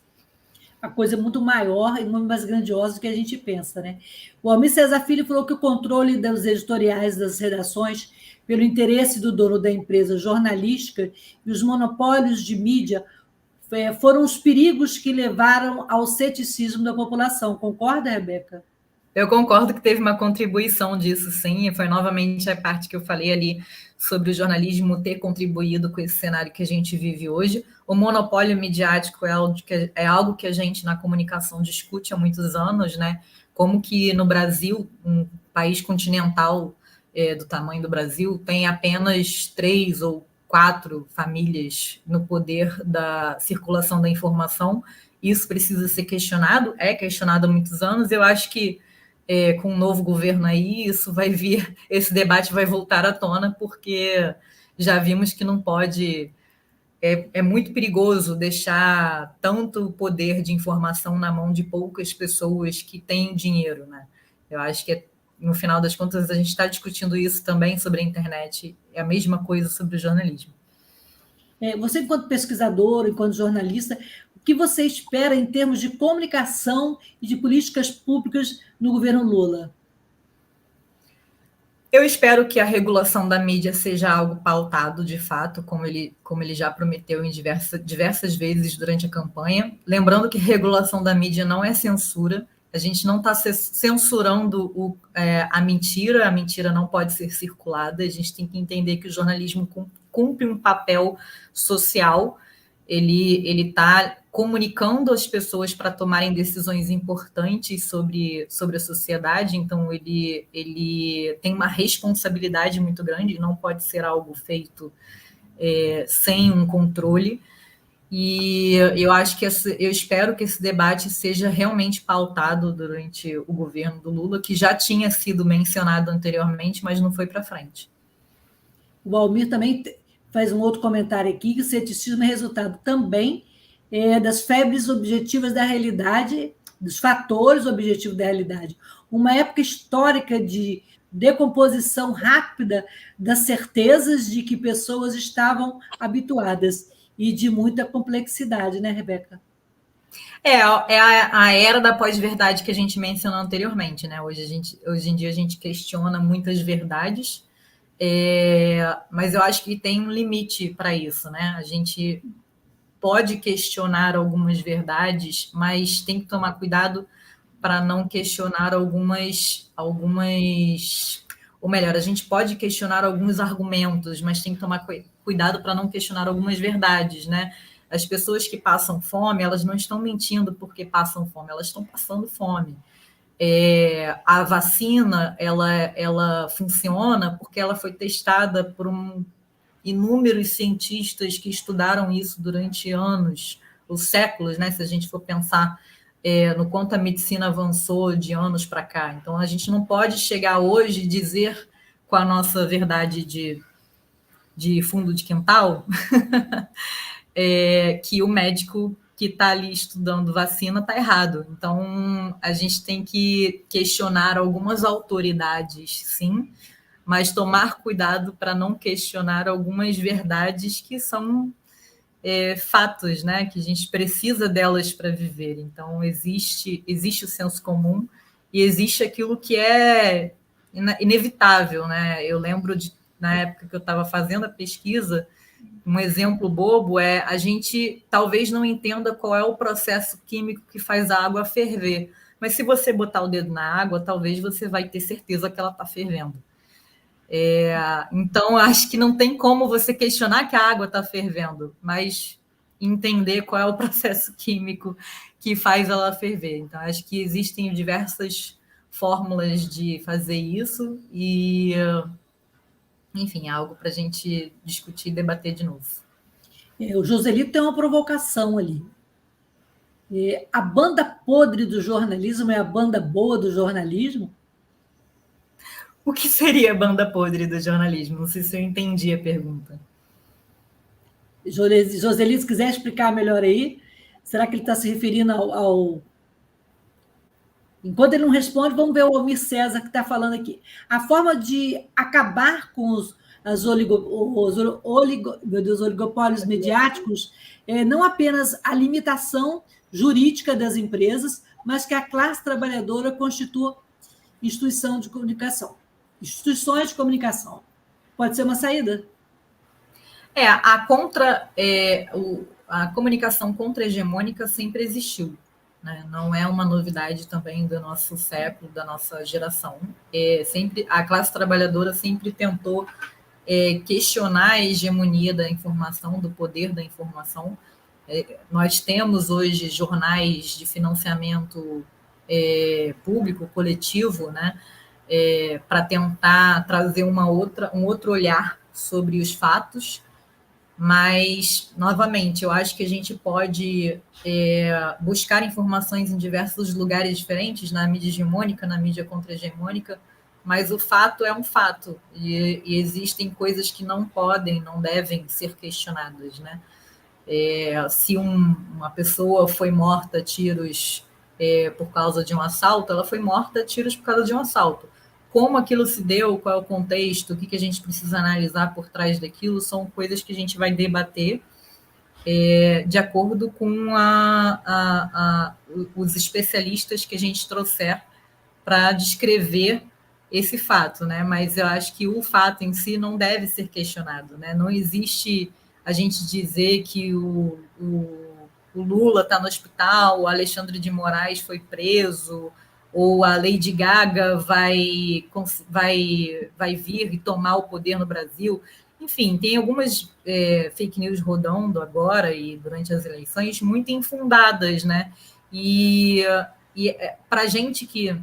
A coisa é muito maior e muito mais grandiosa do que a gente pensa, né? O Almir Cesar Filho falou que o controle dos editoriais das redações pelo interesse do dono da empresa jornalística e os monopólios de mídia foram os perigos que levaram ao ceticismo da população. Concorda, Rebeca? Eu concordo que teve uma contribuição disso, sim, e foi novamente a parte que eu falei ali sobre o jornalismo ter contribuído com esse cenário que a gente vive hoje. O monopólio midiático é algo que a gente, na comunicação, discute há muitos anos, né? Como que no Brasil, um país continental do tamanho do Brasil, tem apenas 3 ou 4 famílias no poder da circulação da informação. Isso precisa ser questionado, é questionado há muitos anos. Eu acho que com um novo governo aí, esse debate vai voltar à tona, porque já vimos que não pode, é muito perigoso deixar tanto poder de informação na mão de poucas pessoas que têm dinheiro, né? Eu acho que, no final das contas, a gente está discutindo isso também sobre a internet, é a mesma coisa sobre o jornalismo. Você, enquanto pesquisador, enquanto jornalista, o que você espera em termos de comunicação e de políticas públicas no governo Lula? Eu espero que a regulação da mídia seja algo pautado, de fato, como ele já prometeu em diversas vezes durante a campanha. Lembrando que regulação da mídia não é censura, a gente não está censurando a mentira não pode ser circulada, a gente tem que entender que o jornalismo cumpre um papel social, ele está comunicando as pessoas para tomarem decisões importantes sobre a sociedade, então ele tem uma responsabilidade muito grande, não pode ser algo feito sem um controle, e eu espero que esse debate seja realmente pautado durante o governo do Lula, que já tinha sido mencionado anteriormente, mas não foi para frente. O Almir também faz um outro comentário aqui, que o ceticismo é resultado também das febres objetivas da realidade, dos fatores objetivos da realidade. Uma época histórica de decomposição rápida das certezas de que pessoas estavam habituadas e de muita complexidade, né, Rebeca? É a era da pós-verdade que a gente mencionou anteriormente, né? Hoje em dia a gente questiona muitas verdades, mas eu acho que tem um limite para isso, né? A gente pode questionar algumas verdades, mas tem que tomar cuidado para não questionar algumas, ou melhor, a gente pode questionar alguns argumentos, mas tem que tomar cuidado para não questionar algumas verdades, né? As pessoas que passam fome, elas não estão mentindo porque passam fome, elas estão passando fome. A vacina, ela funciona porque ela foi testada por inúmeros cientistas que estudaram isso durante anos, ou séculos, né? Se a gente for pensar no quanto a medicina avançou de anos para cá. Então, a gente não pode chegar hoje e dizer com a nossa verdade de fundo de quintal que o médico que está ali estudando vacina está errado. Então, a gente tem que questionar algumas autoridades, sim, mas tomar cuidado para não questionar algumas verdades que são fatos, né? Que a gente precisa delas para viver. Então, existe o senso comum e existe aquilo que é inevitável, né? Eu lembro na época que eu estava fazendo a pesquisa, um exemplo bobo a gente talvez não entenda qual é o processo químico que faz a água ferver, mas se você botar o dedo na água, talvez você vai ter certeza que ela está fervendo. Então, acho que não tem como você questionar que a água está fervendo, mas entender qual é o processo químico que faz ela ferver. Então, acho que existem diversas fórmulas de fazer isso e, enfim, é algo para a gente discutir e debater de novo. O Joselito tem uma provocação ali. A banda podre do jornalismo é a banda boa do jornalismo? O que seria a banda podre do jornalismo? Não sei se eu entendi a pergunta. Joselito, se quiser explicar melhor aí, será que ele está se referindo ao... Enquanto ele não responde, vamos ver o Almir César que está falando aqui. A forma de acabar com os oligopólios mediáticos é não apenas a limitação jurídica das empresas, mas que a classe trabalhadora constitua instituições de comunicação. Pode ser uma saída? A comunicação contra-hegemônica sempre existiu, né? Não é uma novidade também do nosso século, da nossa geração. A classe trabalhadora sempre tentou questionar a hegemonia da informação, do poder da informação. Nós temos hoje jornais de financiamento público, coletivo, né? Para tentar trazer um outro olhar sobre os fatos, mas, novamente, eu acho que a gente pode buscar informações em diversos lugares diferentes, na mídia hegemônica, na mídia contra-hegemônica, mas o fato é um fato, e existem coisas que não devem ser questionadas, né? Se uma pessoa foi morta a tiros por causa de um assalto, ela foi morta a tiros por causa de um assalto. Como aquilo se deu, qual é o contexto, o que a gente precisa analisar por trás daquilo, são coisas que a gente vai debater de acordo com os especialistas que a gente trouxer para descrever esse fato, né? Mas eu acho que o fato em si não deve ser questionado, né? Não existe a gente dizer que o Lula está no hospital, o Alexandre de Moraes foi preso, ou a Lady Gaga vai vir e tomar o poder no Brasil. Enfim, tem algumas fake news rodando agora e durante as eleições muito infundadas, né? E para a gente que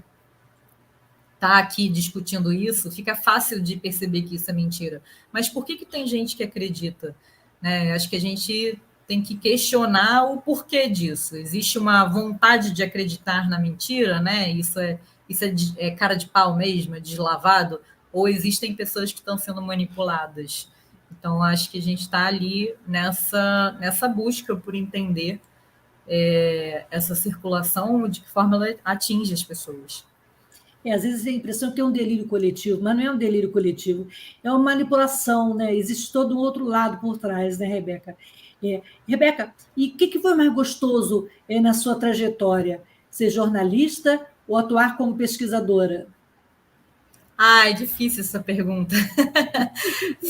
está aqui discutindo isso, fica fácil de perceber que isso é mentira. Mas por que tem gente que acredita? Né? Acho que a gente tem que questionar o porquê disso. Existe uma vontade de acreditar na mentira, né? Isso é cara de pau mesmo, é deslavado, ou existem pessoas que estão sendo manipuladas. Então, acho que a gente está ali nessa busca por entender essa circulação, de que forma ela atinge as pessoas. Às vezes a impressão que é um delírio coletivo, mas não é um delírio coletivo, é uma manipulação, né? Existe todo um outro lado por trás, né, Rebeca? Rebeca, e o que foi mais gostoso na sua trajetória? Ser jornalista ou atuar como pesquisadora? Ah, é difícil essa pergunta.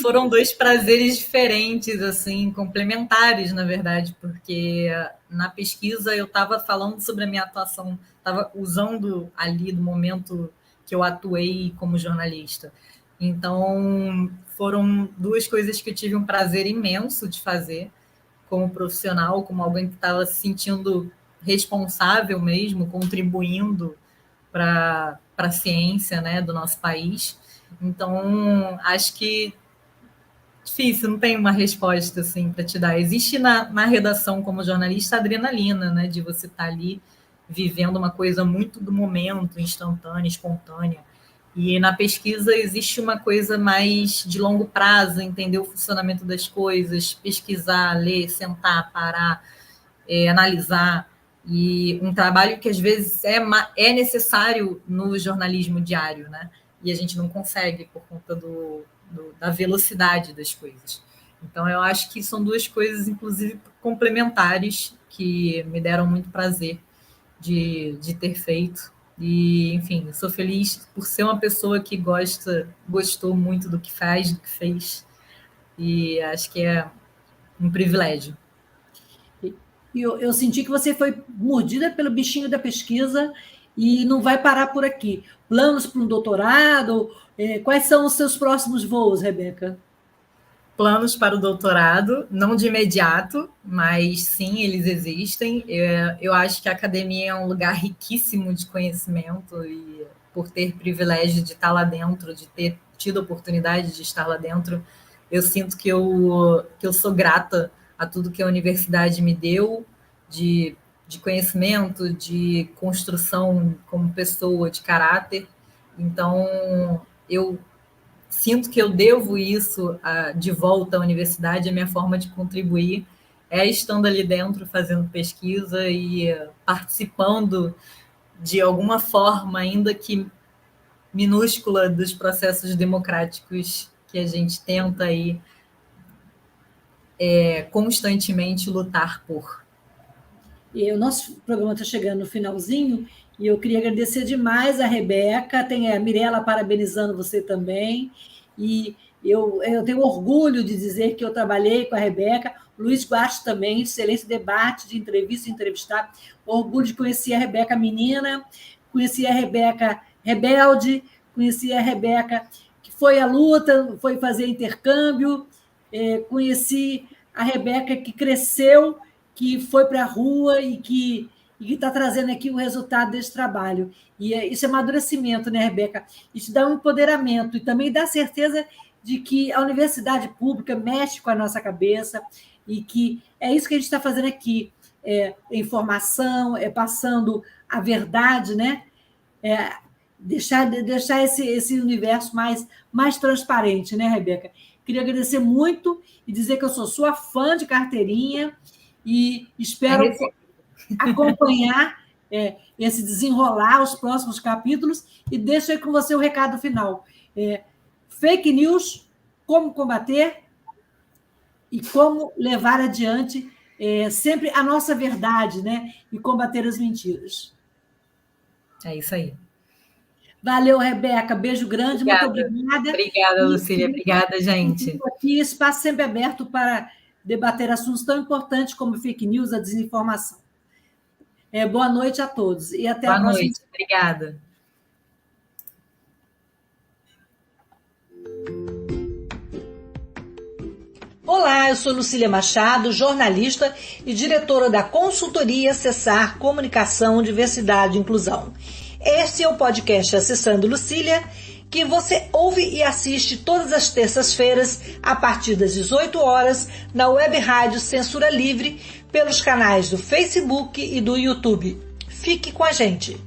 Foram dois prazeres diferentes, assim, complementares, na verdade, porque na pesquisa eu estava falando sobre a minha atuação, estava usando ali do momento que eu atuei como jornalista. Então, foram duas coisas que eu tive um prazer imenso de fazer como profissional, como alguém que estava se sentindo responsável mesmo, contribuindo para a ciência, né, do nosso país. Então, acho que difícil, não tem uma resposta assim para te dar. Existe na redação como jornalista a adrenalina, né, de você estar ali vivendo uma coisa muito do momento, instantânea, espontânea. E na pesquisa existe uma coisa mais de longo prazo, entender o funcionamento das coisas, pesquisar, ler, sentar, parar, analisar. E um trabalho que às vezes é necessário no jornalismo diário, né? E a gente não consegue por conta da velocidade das coisas. Então, eu acho que são duas coisas, inclusive, complementares, que me deram muito prazer de ter feito. E, enfim, sou feliz por ser uma pessoa que gostou muito do que faz, do que fez. E acho que é um privilégio. E eu senti que você foi mordida pelo bichinho da pesquisa e não vai parar por aqui. Planos para um doutorado? Quais são os seus próximos voos, Rebeca? Planos para o doutorado, não de imediato, mas sim, eles existem. Eu acho que a academia é um lugar riquíssimo de conhecimento e por ter privilégio de estar lá dentro, de ter tido a oportunidade de estar lá dentro, eu sinto que eu sou grata a tudo que a universidade me deu de conhecimento, de construção como pessoa, de caráter. Então, eu sinto que eu devo isso de volta à universidade, a minha forma de contribuir é estando ali dentro, fazendo pesquisa e participando de alguma forma, ainda que minúscula, dos processos democráticos que a gente tenta aí constantemente lutar por. E o nosso programa está chegando no finalzinho e eu queria agradecer demais a Rebeca, tem a Mirella parabenizando você também, e eu tenho orgulho de dizer que eu trabalhei com a Rebeca, Luiz Guache também, excelente debate de entrevista e entrevistado, orgulho de conhecer a Rebeca menina, conheci a Rebeca rebelde, conheci a Rebeca que foi à luta, foi fazer intercâmbio, conheci a Rebeca que cresceu, que foi para a rua e que está trazendo aqui o resultado desse trabalho. E isso é amadurecimento, né, Rebeca? Isso dá um empoderamento e também dá certeza de que a universidade pública mexe com a nossa cabeça e que é isso que a gente está fazendo aqui. Informação, passando a verdade, né? Deixar esse universo mais transparente, né, Rebeca? Queria agradecer muito e dizer que eu sou sua fã de carteirinha e espero acompanhar esse desenrolar, os próximos capítulos, e deixo aí com você o recado final. Fake news, como combater e como levar adiante sempre a nossa verdade, né? E combater as mentiras. É isso aí. Valeu, Rebeca. Beijo grande, obrigada. Muito obrigada. Obrigada, Lucília. Obrigada, gente. Aqui, espaço sempre aberto para debater assuntos tão importantes como fake news, a desinformação. Boa noite a todos e até a próxima. Boa noite, obrigada. Olá, eu sou Lucília Machado, jornalista e diretora da consultoria Acessar Comunicação, Diversidade e Inclusão. Este é o podcast Acessando Lucília, que você ouve e assiste todas as terças-feiras, a partir das 18 horas, na Web Rádio Censura Livre, pelos canais do Facebook e do YouTube. Fique com a gente!